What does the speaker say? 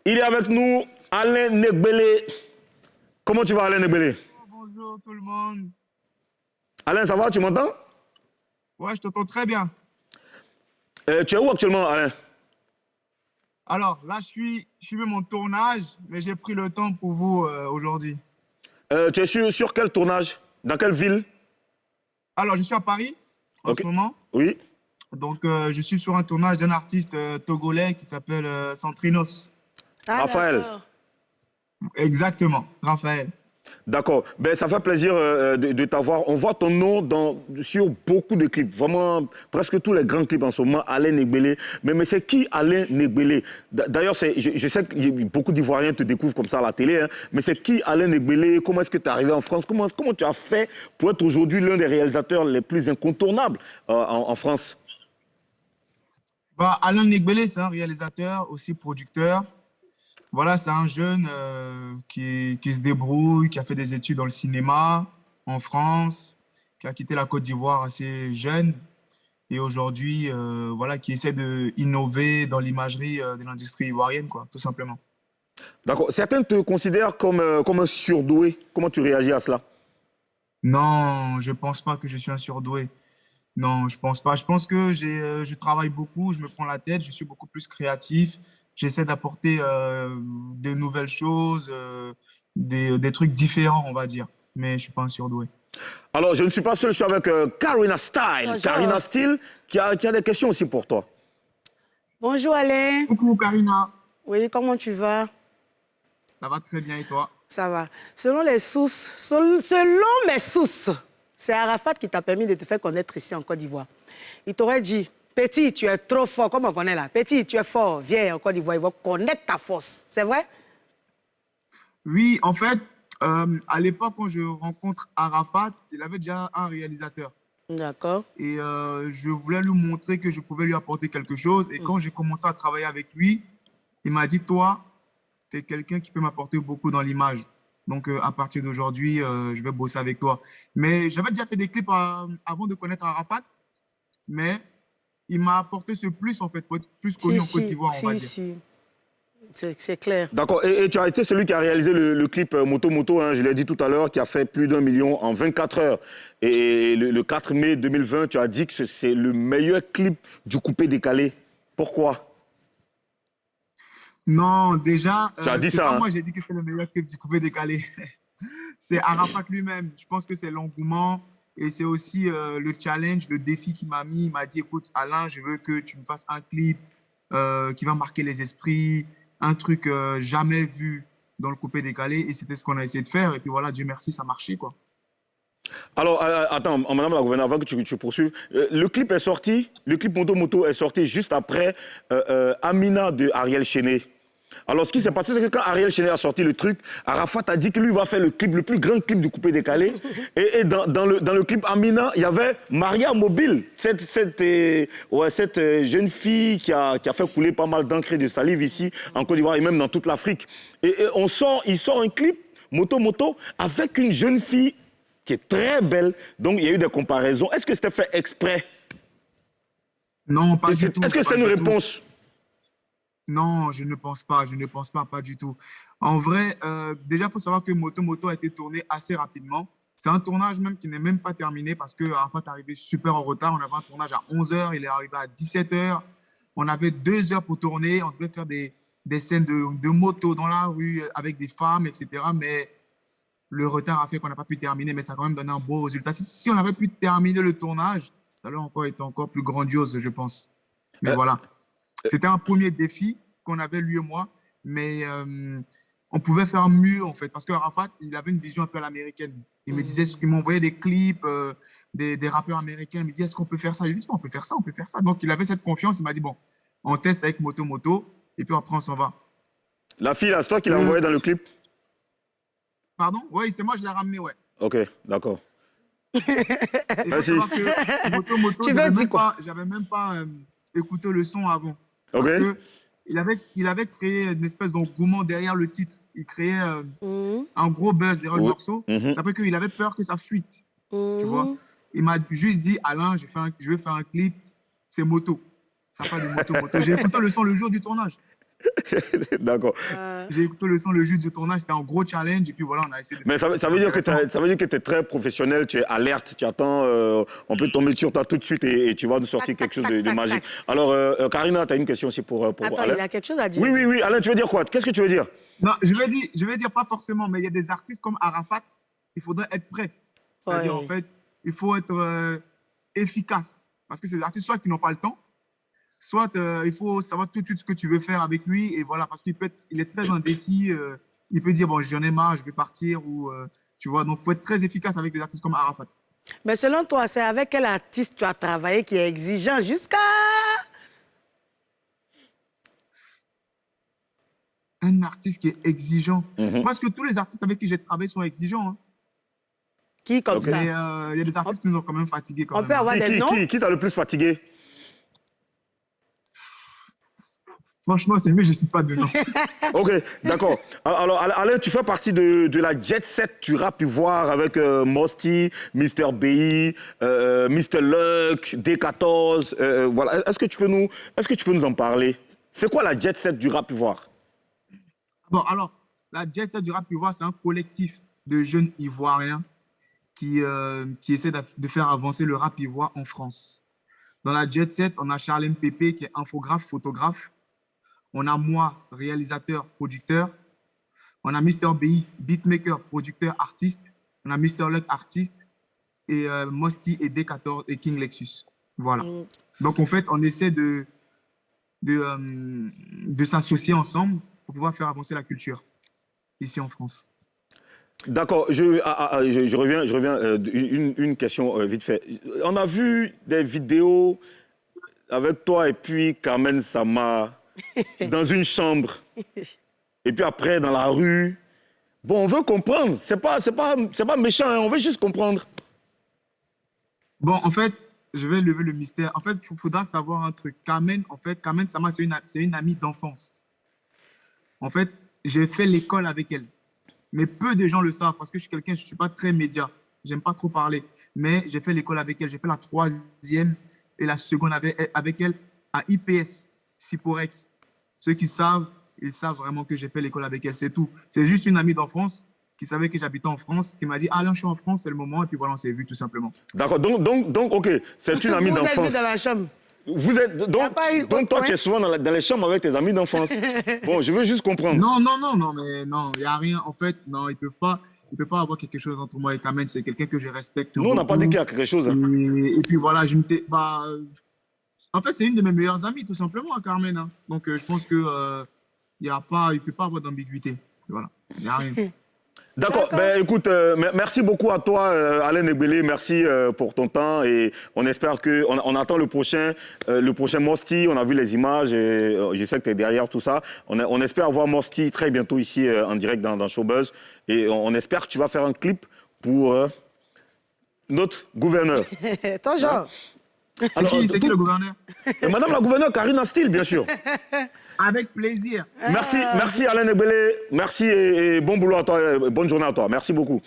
Il est avec nous, Alain Negbele. Comment tu vas, Alain Negbele? Bonjour tout le monde. Alain, ça va, tu m'entends? Ouais, je t'entends très bien. Tu es où actuellement, Alain? Alors, là, je suis même en tournage, mais j'ai pris le temps pour vous aujourd'hui. Tu es sur quel tournage? Dans quelle ville? Alors, je suis à Paris en Ok. ce moment. Oui. Donc, je suis sur un tournage d'un artiste togolais qui s'appelle Centrinos. Ah, Raphaël. d'accord. Exactement, Raphaël. D'accord. Ben, ça fait plaisir de t'avoir. On voit ton nom sur beaucoup de clips. Vraiment, presque tous les grands clips en ce moment, Alain Negbele. Mais c'est qui Alain Negbele? D'ailleurs, je sais que beaucoup d'Ivoiriens te découvrent comme ça à la télé. Hein, mais c'est qui Alain Negbele? Comment est-ce que tu es arrivé en France? Comment tu as fait pour être aujourd'hui l'un des réalisateurs les plus incontournables en France? Bah, Alain Negbele, c'est un réalisateur, aussi producteur. Voilà, c'est un jeune qui se débrouille, qui a fait des études dans le cinéma en France, qui a quitté la Côte d'Ivoire assez jeune et aujourd'hui, voilà, qui essaie d'innover dans l'imagerie de l'industrie ivoirienne, quoi, tout simplement. D'accord. Certains te considèrent comme un surdoué. Comment tu réagis à cela? Non, je pense pas que je suis un surdoué. Non, je pense pas. Je pense que je travaille beaucoup, je me prends la tête, je suis beaucoup plus créatif. J'essaie d'apporter de nouvelles choses, des trucs différents, on va dire. Mais je suis pas un surdoué. Alors, je ne suis pas seul, je suis avec Karina Style. Bonjour. Karina Style, qui a des questions aussi pour toi. Bonjour Alain. Coucou Karina, Oui, comment tu vas? ça va très bien et toi? Ça va. Selon les sources, selon mes sources, c'est Arafat qui t'a permis de te faire connaître ici en Côte d'Ivoire. Il t'aurait dit, petit, tu es trop fort, comme on connaît là. Petit, tu es fort, viens en Côte d'Ivoire, il va connaître ta force. C'est vrai? Oui, en fait, à l'époque, quand je rencontre Arafat, il avait déjà un réalisateur. D'accord. Et je voulais lui montrer que je pouvais lui apporter quelque chose. Et quand j'ai commencé à travailler avec lui, il m'a dit, toi, tu es quelqu'un qui peut m'apporter beaucoup dans l'image. Donc, à partir d'aujourd'hui, je vais bosser avec toi. Mais j'avais déjà fait des clips avant de connaître Arafat, mais il m'a apporté ce plus, en fait, pour être plus connu en Côte d'Ivoire, on va dire. C'est clair. D'accord. Et tu as été celui qui a réalisé le clip Moto Moto, hein, je l'ai dit tout à l'heure, qui a fait plus d'1 million en 24 heures. Et le 4 mai 2020, tu as dit que c'est le meilleur clip du coupé décalé. Pourquoi? Non, déjà, Tu as dit c'est ça, pas hein? moi, j'ai dit que c'est le meilleur clip du coupé décalé. C'est Arafat lui-même. Je pense que c'est l'engouement et c'est aussi le challenge, le défi qu'il m'a mis. Il m'a dit, écoute, Alain, je veux que tu me fasses un clip qui va marquer les esprits, un truc jamais vu dans le coupé décalé. Et c'était ce qu'on a essayé de faire. Et puis voilà, Dieu merci, ça a marché, quoi. Alors, attends, madame la gouverneure, avant que tu poursuives, le clip est sorti, le clip Moto Moto est sorti juste après Amina de Ariel Chené. Alors, ce qui s'est passé, c'est que quand Ariel Chené a sorti le truc, Arafat a dit que lui va faire le clip, le plus grand clip du coupé décalé. Et dans le clip Amina, il y avait Maria Mobile, cette jeune fille qui a fait couler pas mal d'encre et de salive ici, en Côte d'Ivoire et même dans toute l'Afrique. Et il sort un clip, Moto Moto, avec une jeune fille qui est très belle. Donc, il y a eu des comparaisons. Est-ce que c'était fait exprès? Non, pas du tout. Est-ce que c'est une réponse? Non, je ne pense pas. Je ne pense pas, pas du tout. En vrai, déjà, il faut savoir que Moto Moto a été tourné assez rapidement. C'est un tournage même qui n'est même pas terminé parce que Arafat est arrivé super en retard. On avait un tournage à 11 heures, il est arrivé à 17 heures. On avait 2 heures pour tourner. On devait faire des scènes de moto dans la rue avec des femmes, etc. Mais le retard a fait qu'on n'a pas pu terminer, mais ça a quand même donné un beau résultat. Si on avait pu terminer le tournage, ça aurait encore été encore plus grandiose, je pense. Mais voilà. C'était un premier défi qu'on avait, lui et moi, mais on pouvait faire mieux, en fait, parce que Arafat, il avait une vision un peu à l'américaine. Il me disait, il m'envoyait des clips des rappeurs américains. Il me dit, est-ce qu'on peut faire ça? Je lui dis, on peut faire ça, on peut faire ça. Donc, il avait cette confiance. Il m'a dit, bon, on teste avec Moto Moto, et puis après, on s'en va. La fille, là, c'est toi qui l'as envoyée dans le clip? Pardon? Oui, c'est moi, je l'ai ramené, ouais. Ok, d'accord. Merci. Moto Moto, Tu veux dire quoi? J'avais même pas écouté le son avant. Ok. Parce que il avait créé une espèce d'engouement derrière le titre. Il créait un gros buzz derrière le morceau. Ça fait qu'il avait peur que ça fuite. Tu vois? Il m'a juste dit, Alain, je vais faire un clip, c'est moto. Ça parle de moto, moto. J'ai écouté le son le jour du tournage. D'accord. J'ai écouté le son, le jour du tournage, c'était un gros challenge. Et puis voilà, on a essayé de... Mais ça veut dire que tu es très professionnel, tu es alerte, tu attends, on peut tomber sur toi tout de suite et tu vas nous sortir quelque chose de magique. Alors, Karina, tu as une question aussi pour Attends, Alain? il a quelque chose à dire. Oui, Alain, tu veux dire quoi? Qu'est-ce que tu veux dire? Non, je vais dire pas forcément, mais il y a des artistes comme Arafat, il faudrait être prêt. C'est-à-dire, Ouais. en fait, il faut être efficace. Parce que c'est des artistes soit qui n'ont pas le temps, soit il faut savoir tout de suite ce que tu veux faire avec lui. Et voilà, parce il est très indécis. Il peut dire, bon, j'en ai marre, je vais partir. Ou, tu vois, donc il faut être très efficace avec des artistes comme Arafat. Mais selon toi, c'est avec quel artiste tu as travaillé qui est exigeant jusqu'à... Un artiste qui est exigeant. Parce que tous les artistes avec qui j'ai travaillé sont exigeants. Hein. Qui comme Ok. ça? Mais il y a des artistes qui nous ont quand même fatigués. Quand On même, peut hein. avoir des noms? Qui t'a le plus fatigué? Franchement, c'est mieux, je ne cite pas de nom. Ok, d'accord. Alors, Alain, tu fais partie de la jet set du rap ivoire avec Mosty, Mr. BI, Mr. Luck, D14. Voilà. Est-ce que tu peux nous en parler? C'est quoi la jet set du rap ivoire? Bon, alors, la Jet Set du rap ivoire, c'est un collectif de jeunes ivoiriens qui essaie de faire avancer le rap ivoire en France. Dans la Jet Set, on a Charlène Pépé qui est infographe, photographe. On a moi, réalisateur, producteur. On a Mr. BI, beatmaker, producteur, artiste. On a Mr. Luck, artiste. Et Mosty et D14 et King Lexus. Voilà. Donc, en fait, on essaie de s'associer ensemble pour pouvoir faire avancer la culture ici en France. D'accord, je reviens, une question vite fait. On a vu des vidéos avec toi et puis Carmen Sama dans une chambre et puis après dans la rue. Bon, on veut comprendre, c'est pas méchant, hein, on veut juste comprendre. Bon, en fait, je vais lever le mystère. En fait, il faudra savoir un truc. Carmen Sama, c'est une amie d'enfance. En fait, j'ai fait l'école avec elle. Mais peu de gens le savent parce que je ne suis pas très média. J'aime pas trop parler. Mais j'ai fait l'école avec elle. J'ai fait la 3e et la seconde avec elle à IPS, Siporex. Ceux qui savent, ils savent vraiment que j'ai fait l'école avec elle. C'est tout. C'est juste une amie d'enfance qui savait que j'habitais en France, qui m'a dit « Alain, je suis en France, c'est le moment. » Et puis voilà, on s'est vu tout simplement. D'accord, donc, ok, c'est une amie Vous êtes d'enfance. vus dans la chambre. Vous êtes, donc toi, tu es souvent dans les chambres avec tes amis d'enfance. Bon, je veux juste comprendre. Non, mais non, il n'y a rien. En fait, non, il ne peut pas avoir quelque chose entre moi et Carmen. C'est quelqu'un que je respecte. Nous, on n'a pas dit qu'il y a quelque chose. Hein. Et puis voilà, en fait, c'est une de mes meilleures amies, tout simplement, Carmen. Hein. Donc, je pense qu'il il ne peut pas avoir d'ambiguïté. Voilà, il n'y a rien. D'accord. Ben, écoute, merci beaucoup à toi, Alain Nebele. Merci pour ton temps et on espère que on attend le prochain Mosty. On a vu les images et je sais que tu es derrière tout ça. On espère voir Mosty très bientôt ici en direct dans Showbuzz et on espère que tu vas faire un clip pour notre gouverneur. Ton genre. Alors, C'est qui le gouverneur? Madame la gouverneure Karina Steele, bien sûr. Avec plaisir. Merci Alain Nebele. Merci et bon boulot à toi. Bonne journée à toi. Merci beaucoup.